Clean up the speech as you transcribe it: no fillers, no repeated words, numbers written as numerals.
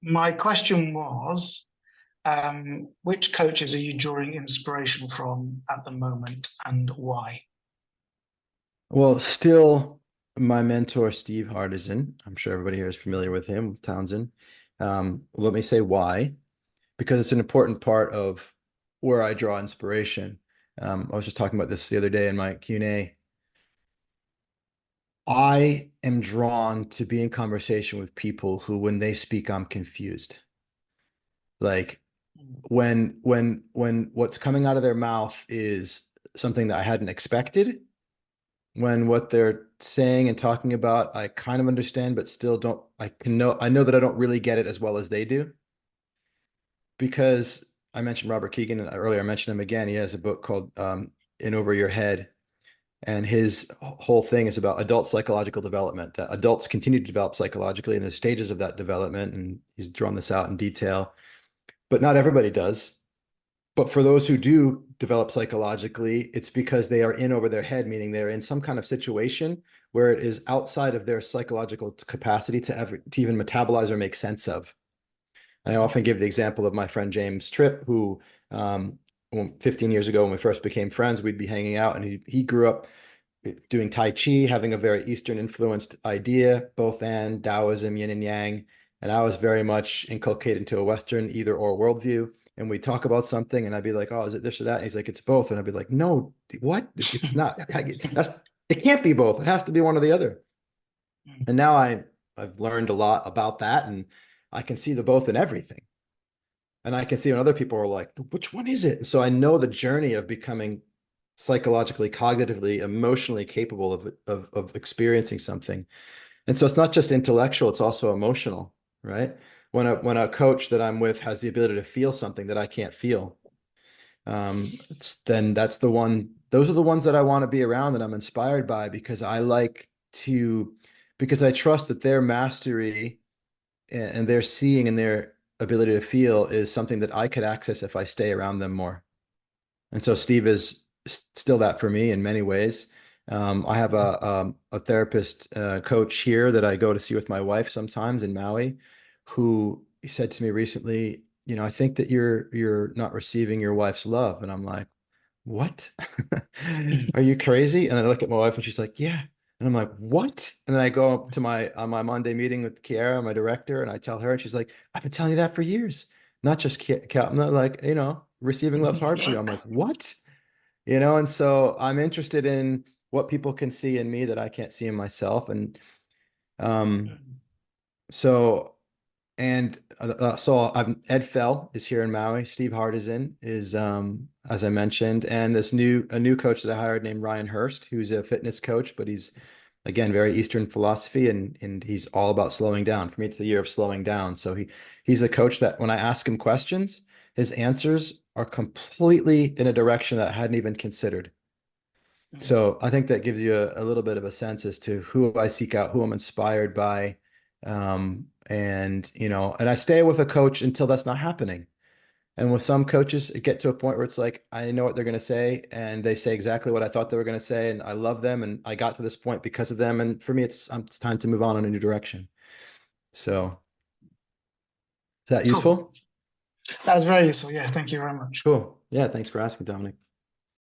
My question was, which coaches are you drawing inspiration from at the moment and why? Well, still my mentor, Steve Hardison. I'm sure everybody here is familiar with him, with Townsend. Let me say why, because it's an important part of where I draw inspiration. I was just talking about this the other day in my Q&A. I am drawn to be in conversation with people who, when they speak, I'm confused. Like when what's coming out of their mouth is something that I hadn't expected, when what they're saying and talking about I kind of understand, but still don't, I know that I don't really get it as well as they do. Because I mentioned Robert Keegan earlier, I mentioned him again. He has a book called In Over Your Head. And his whole thing is about adult psychological development, that adults continue to develop psychologically in the stages of that development. And he's drawn this out in detail, but not everybody does. But for those who do develop psychologically, it's because they are in over their head, meaning they're in some kind of situation where it is outside of their psychological capacity to even metabolize or make sense of. And I often give the example of my friend James Tripp, who 15 years ago, when we first became friends, we'd be hanging out, and he grew up doing Tai Chi, having a very Eastern influenced idea, both and Taoism, yin and yang. And I was very much inculcated into a Western either or worldview. And we talk about something, and I'd be like, "Oh, is it this or that?" And he's like, "It's both." And I'd be like, "No, what? It's not. It can't be both. It has to be one or the other." And now I've learned a lot about that, and I can see the both in everything. And I can see when other people are like, which one is it? And so I know the journey of becoming psychologically, cognitively, emotionally capable of experiencing something. And so it's not just intellectual, it's also emotional, right? When a coach that I'm with has the ability to feel something that I can't feel, then that's the one, those are the ones that I want to be around, that I'm inspired by, because because I trust that their mastery and their seeing and their ability to feel is something that I could access if I stay around them more. And so Steve is still that for me in many ways. I have a therapist coach here that I go to see with my wife sometimes in Maui, who said to me recently, I think that you're not receiving your wife's love. And I'm like, what? Are you crazy? And I look at my wife and she's like, yeah. And I'm like, what? And then I go up to my Monday meeting with Kiara, my director, and I tell her, and she's like, I've been telling you that for years. Not just I'm not like, receiving love's hard for you. I'm like, what? And so I'm interested in what people can see in me that I can't see in myself. And um, so so I've Ed Fell is here in Maui. Steve Hardison is, as I mentioned, and a new coach that I hired named Ryan Hurst, who's a fitness coach, but he's again very Eastern philosophy, and he's all about slowing down. For me, it's the year of slowing down. So he's a coach that when I ask him questions, his answers are completely in a direction that I hadn't even considered. So I think that gives you a little bit of a sense as to who I seek out, who I'm inspired by. And I stay with a coach until that's not happening. And with some coaches, it get to a point where it's like, I know what they're going to say, and they say exactly what I thought they were going to say, and I love them, and I got to this point because of them. And for me, it's time to move on in a new direction. So is that Cool. useful? That was very useful. Yeah, thank you very much. Cool. Yeah, thanks for asking, Dominic.